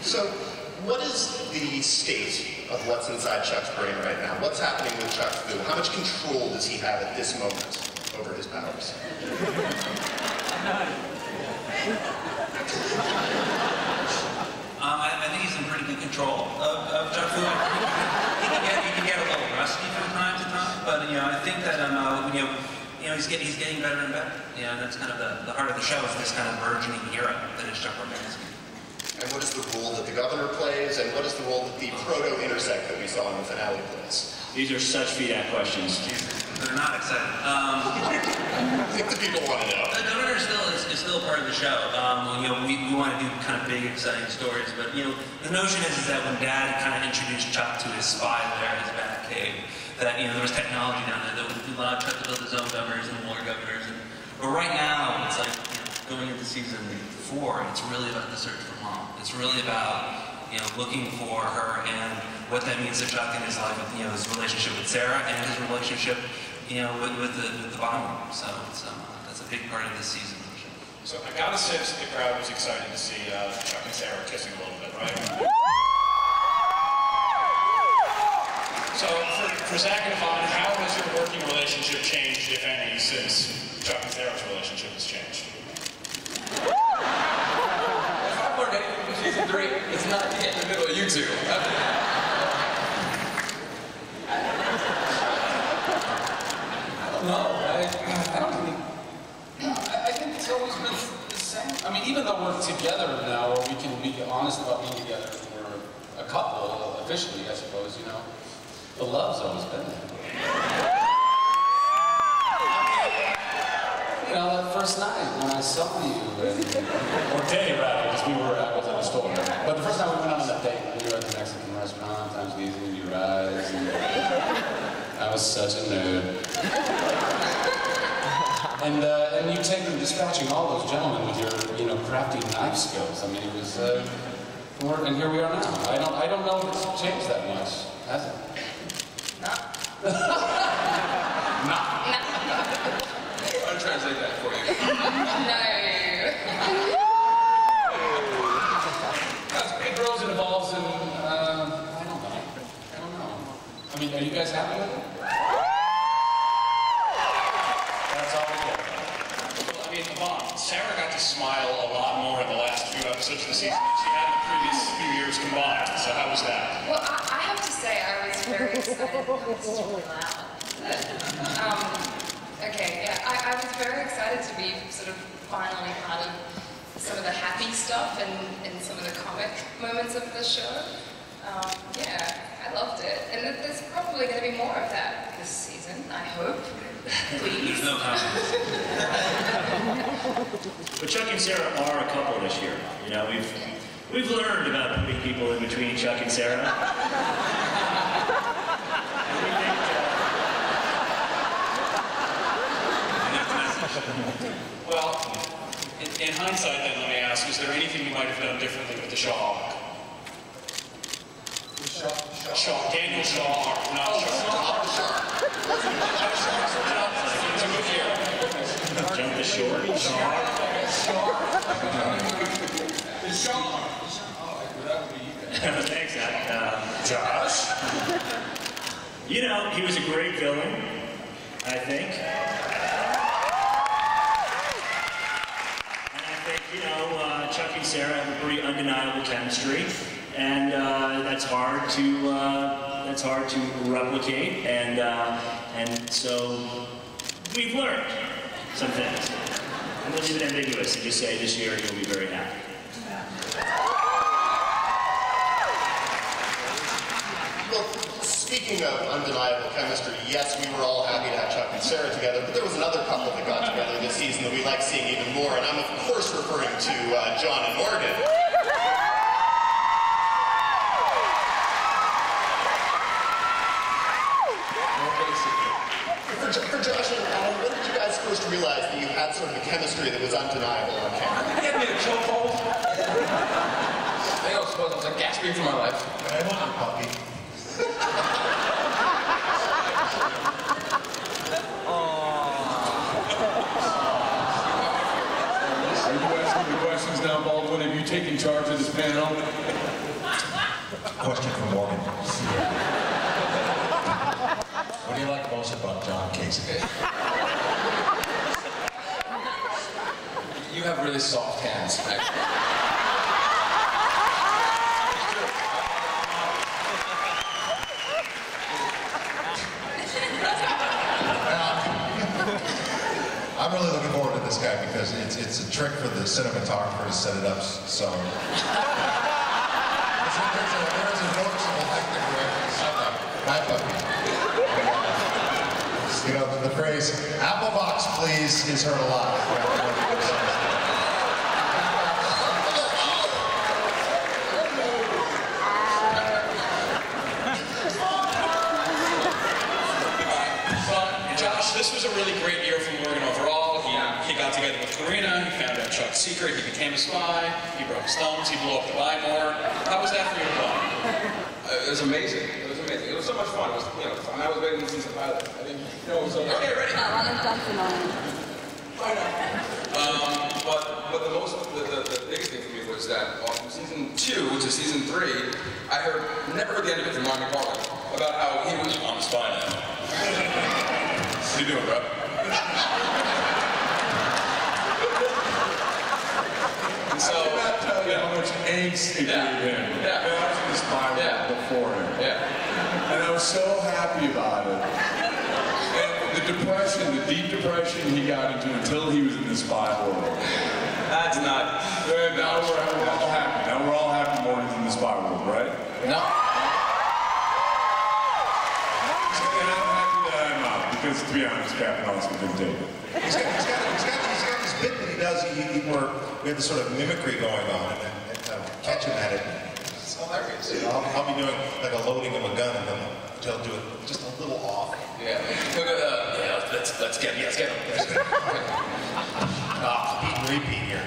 So, what is the state of what's inside Chuck's brain right now? What's happening with Chuck Fu? How much control does he have at this moment over his powers? I think he's in pretty good control of Chuck Fu. He can get a little rusty from time to time, but I think that he's getting better and better. That's kind of the heart of the show, is this kind of burgeoning hero that is Chuck Krinsky. And what is the role that the governor plays, and what is the role that the proto-intersect that we saw in the finale plays? These are such Fedak questions. They're not exciting. I think the people want to know. The governor is still part of the show. We want to do kind of big, exciting stories, but the notion is that when Dad kind of introduced Chuck to his spy lair, his bat cave, that there was technology down there that allowed Chuck to build his own governors and more governors. But right now, it's like going into season 4, it's really about the search for Mom. It's really about looking for her and what that means to Chuck in his life, with his relationship with Sarah and his relationship with the Baldwin. So that's a big part of this season. So I gotta sense the crowd was excited to see Chuck and Sarah kissing a little bit, right? So for Zach and Yvonne, how has your working relationship changed, if any, since Chuck and Sarah's relationship has changed? If I've learned anything from season 3, it's not to get in the middle of you two. I don't know. I think it's always been the same. I mean, even though we're together now, or we can be honest about being together, we're a couple, officially, I suppose, the love's always been there. That first night when I saw you, or day rather, because I was at a store. But the first time we went on a date, we were at the Mexican restaurant, I was gazing into your eyes, and I was such a nerd. And you take them dispatching all those gentlemen with your, crafty knife skills. I mean, it was, and here we are now. I don't know if it's changed that much, has it? I'll translate that for you. No. As it grows and evolves, and I don't know. I mean, are you guys happy with it? That's all we get. Well, I mean, Yvonne, Sarah got to smile a lot more in the last few episodes of the season than she had in the previous few years combined. So how was that? Well, I have to say I was very excited. This is really loud. Okay, yeah, I was very excited to be sort of finally part of some of the happy stuff and some of the comic moments of the show. Yeah, I loved it. And there's probably going to be more of that this season, I hope. Please. There's no confidence. But Chuck and Sarah are a couple this year. We've learned about putting people in between Chuck and Sarah. Well, in hindsight then, let me ask, is there anything you might have done differently with the Shaw arc? Daniel Shaw arc, not Shaw. Jump the shore. The Shaw arc. That would be you guys. Thanks, Zach. Josh. He was a great villain, I think. Chuck and Sarah have a pretty undeniable chemistry, and that's hard to replicate. And so we've learned some things. I'm going to leave it ambiguous and just say this year you'll be very happy. Well, speaking of undeniable chemistry, yes, we were all happy to have Chuck and Sarah together, but there was another couple that got together this season that we like seeing even more, and I'm of course referring to John and Morgan. For Josh and Adam, when did you guys first realize that you had sort of a chemistry that was undeniable on camera? Get me a chokehold. I don't suppose I was like gasping for my life. I want a puppy. Are you asking the questions now, Baldwin? Have you taken charge of this panel? Question for Morgan. What do you like most about John Casey? You have really soft hands. I'm really looking forward to this guy because it's a trick for the cinematographer to set it up so. There's a noticeable hectic direction. You know, the phrase, "Apple box, please," is heard a lot. Josh, this was a really great year for Morgan overall. He got together with Karina, he found out Chuck's secret, he became a spy, he broke his thumbs, he blew up the Bymore. How was that for you, Paul? It was amazing. It was amazing. It was so much fun. It was, you know, I was waiting since the pilot. I didn't know it was so much. Okay, ready? But the biggest thing for me was that from season 2 to season 3, I never heard the end of it from McPartlin about how he was on the spy now. How you doing, bro? And so, I cannot tell you how much angst it gave him. Yeah. I was in the spy before him. Yeah. And I was so happy about it. And the depression, the deep depression he got into until he was in the spy world. That's not. And now we're all happy. Now we're all happy Morgan's in the spy world, right? No. And I'm happy that I'm out, because to be honest, Captain Austin didn't take it. He's got this bit that he does. We have this sort of mimicry going on, and catching at it. It's hilarious. You know, I'll be doing like a loading of a gun, and then they'll do it just a little off. Yeah. Let's get him. Beat and repeat here.